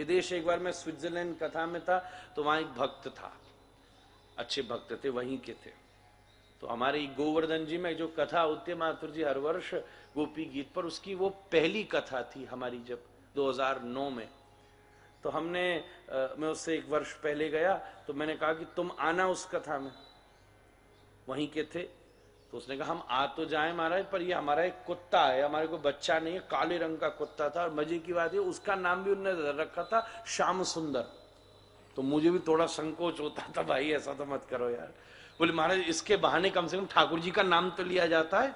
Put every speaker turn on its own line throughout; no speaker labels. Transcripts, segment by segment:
विदेश एक बार मैं स्विट्जरलैंड कथा में था, तो वहां एक भक्त था, अच्छे भक्त थे, वहीं के थे। तो हमारे गोवर्धन जी में जो कथा होती है माथुर जी हर वर्ष गोपी गीत पर, उसकी वो पहली कथा थी हमारी, जब 2009 में। तो हमने मैं उससे एक वर्ष पहले गया, तो मैंने कहा कि तुम आना उस कथा में, वहीं के थे। तो उसने कहा हम आ तो जाएं महाराज, पर ये हमारा एक कुत्ता है, हमारे को बच्चा नहीं है, काले रंग का कुत्ता था। और मजे की बात है उसका नाम भी उन्होंने रखा था श्याम सुंदर। तो मुझे भी थोड़ा संकोच होता था, भाई ऐसा तो मत करो यार। बोले महाराज इसके बहाने कम से कम ठाकुर जी का नाम तो लिया जाता है,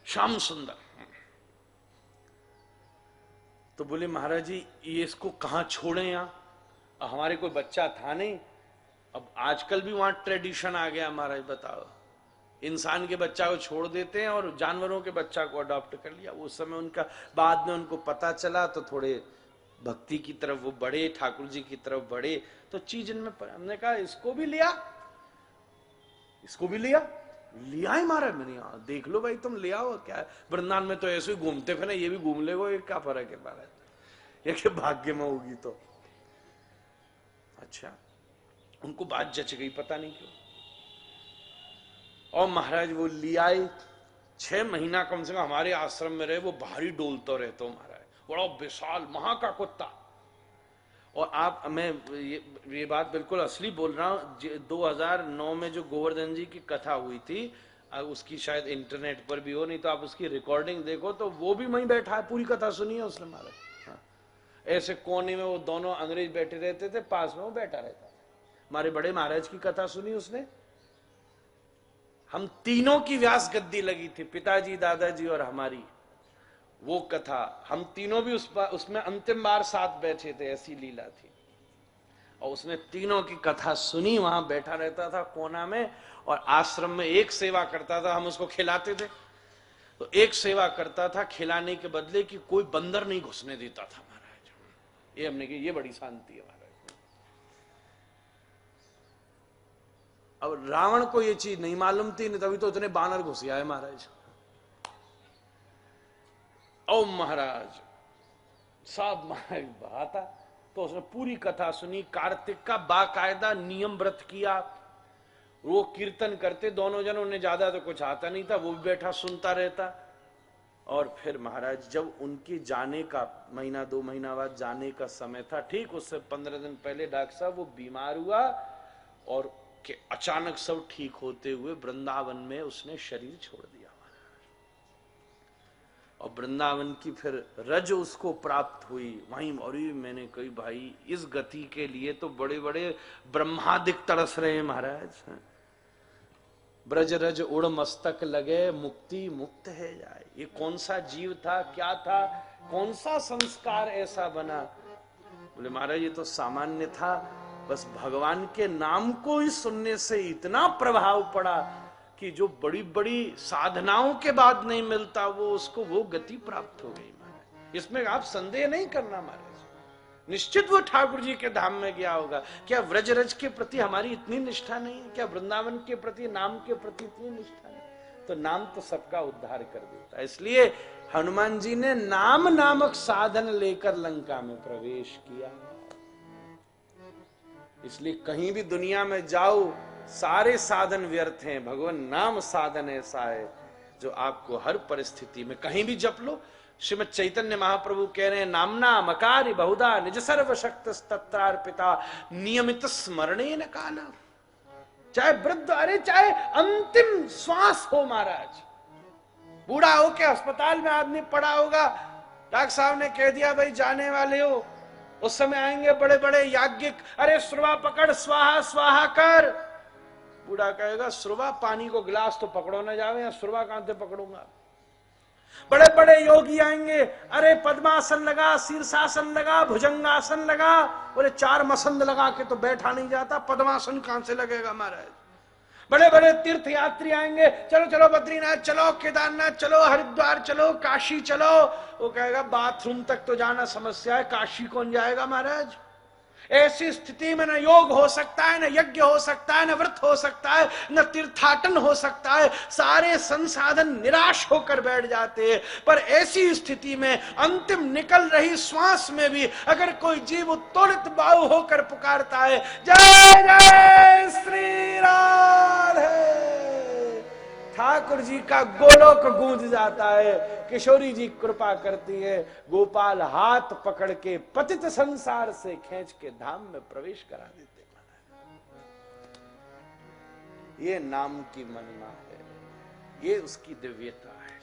श्याम सुंदर। तो बोले महाराज जी ये इसको कहाँ छोड़े, यहाँ हमारे कोई बच्चा था नहीं। अब आजकल भी वहां ट्रेडिशन आ गया महाराज, बताओ, इंसान के बच्चा को छोड़ देते हैं और जानवरों के बच्चा को अडॉप्ट कर लिया। उस समय उनका, बाद में उनको पता चला तो थोड़े भक्ति की तरफ वो बढ़े, ठाकुर जी की तरफ बढ़े। तो चीज इनमें, हमने कहा इसको भी लिया, इसको भी लिया, लिया ही मारा मैंने, यहाँ देख लो भाई तुम ले आओ, क्या वृंदावन में तो ऐसे ही घूमते फिर, ये भी घूम लेगो, ये क्या फर्क है महाराज, ये के भाग्य में होगी तो। अच्छा, उनको बात जच गई, पता नहीं क्यों। और महाराज वो ले आए, 6 महीना कम से कम हमारे आश्रम में रहे। वो भारी डोलता रहता हो महाराज, बड़ा विशाल महा का कुत्ता। और आप, मैं ये बात बिल्कुल असली बोल रहा हूं, 2009 में जो गोवर्धन जी की कथा हुई थी, उसकी शायद इंटरनेट पर भी हो, नहीं तो आप उसकी रिकॉर्डिंग देखो, तो वो भी वहीं बैठा है, पूरी कथा सुनी है उसने महाराज। हाँ। ऐसे कोने में वो दोनों अंग्रेज बैठे रहते थे, पास में वो बैठा रहता था। हमारे बड़े महाराज की कथा सुनी उसने। हम तीनों की व्यास गद्दी लगी थी, पिताजी, दादाजी और हमारी। वो कथा हम तीनों भी उसमें अंतिम बार साथ बैठे थे, ऐसी लीला थी। और उसने तीनों की कथा सुनी, वहां बैठा रहता था कोना में, और आश्रम में एक सेवा करता था, हम उसको खिलाते थे। तो एक सेवा करता था खिलाने के बदले कि कोई बंदर नहीं घुसने देता था महाराज। ये हमने की, ये बड़ी शांति है महाराज। अब रावण को ये चीज नहीं मालूम थी, नहीं तभी तो इतने बानर घुस आए महाराज। ओ महाराज साहब, महाराज बहाता। तो उसने पूरी कथा सुनी, कार्तिक का बाकायदा नियम व्रत किया। वो कीर्तन करते दोनों जनों ने, ज्यादा तो कुछ आता नहीं था, वो भी बैठा सुनता रहता। और फिर महाराज जब उनके जाने का, 1-2 महीना बाद जाने का समय था, ठीक उससे 15 दिन पहले डॉक्टर साहब वो बीमार हुआ, और कि अचानक सब ठीक होते हुए वृंदावन में उसने शरीर छोड़ दिया। और वृंदावन की फिर रज उसको प्राप्त हुई वहीं। और मैंने कही भाई इस गति के लिए तो बड़े बड़े ब्रह्मादिक तरस रहे महाराज। ब्रज रज उड़ मस्तक लगे, मुक्ति मुक्त है जाए। ये कौन सा जीव था, क्या था, कौन सा संस्कार ऐसा बना? बोले महाराज ये तो सामान्य था, बस भगवान के नाम को ही सुनने से इतना प्रभाव पड़ा कि जो बड़ी बड़ी साधनाओं के बाद नहीं मिलता, वो उसको वो गति प्राप्त हो गई महाराज। इसमें आप संदेह नहीं करना महाराज, निश्चित वो ठाकुर जी के धाम में गया होगा। क्या व्रजरज के प्रति हमारी इतनी निष्ठा नहीं है? क्या वृंदावन के प्रति, नाम के प्रति इतनी निष्ठा नहीं? तो नाम तो सबका उद्धार कर देता है। इसलिए हनुमान जी ने नाम नामक साधन लेकर लंका में प्रवेश किया। इसलिए कहीं भी दुनिया में जाओ, सारे साधन व्यर्थ हैं, भगवान नाम साधन ऐसा है जो आपको हर परिस्थिति में कहीं भी जप लो। श्रीमद चैतन्य महाप्रभु कह रहे हैं, नामना मकारी बहुधा निज सर्वशक्त तत्रार्पिता नियमित स्मरणे न काला। चाहे वृद्ध, अरे चाहे अंतिम श्वास हो महाराज, बूढ़ा हो के अस्पताल में आदमी पड़ा होगा, डॉक्टर साहब ने कह दिया भाई जाने वाले हो, उस समय आएंगे बड़े बड़े याज्ञिक, अरे श्रुवा पकड़, स्वाहा स्वाहा कर। बूढ़ा कहेगा श्रुवा, पानी को गिलास तो पकड़ो ना जावे, या श्रुवा कहां से पकड़ूंगा। बड़े बड़े योगी आएंगे, अरे पद्मासन लगा, शीर्षासन लगा, भुजंगासन लगा। बोले 4 मसंद लगा के तो बैठा नहीं जाता, पद्मासन कहां से लगेगा महाराज। बड़े बड़े तीर्थ यात्री आएंगे, चलो चलो बद्रीनाथ चलो, केदारनाथ चलो, हरिद्वार चलो, काशी चलो। वो कहेगा बाथरूम तक तो जाना समस्या है, काशी कौन जाएगा महाराज। ऐसी स्थिति में न योग हो सकता है, न यज्ञ हो सकता है, न व्रत हो सकता है, न तीर्थाटन हो सकता है। सारे संसाधन निराश होकर बैठ जाते हैं। पर ऐसी स्थिति में अंतिम निकल रही श्वास में भी अगर कोई जीव उत्तोलित बाहु होकर पुकारता है, जय जय श्री राधे, ठाकुर जी का गोलोक गूंज जाता है। किशोरी जी कृपा करती है, गोपाल हाथ पकड़ के पतित संसार से खींच के धाम में प्रवेश करा देते। ये नाम की महिमा है, ये उसकी दिव्यता है।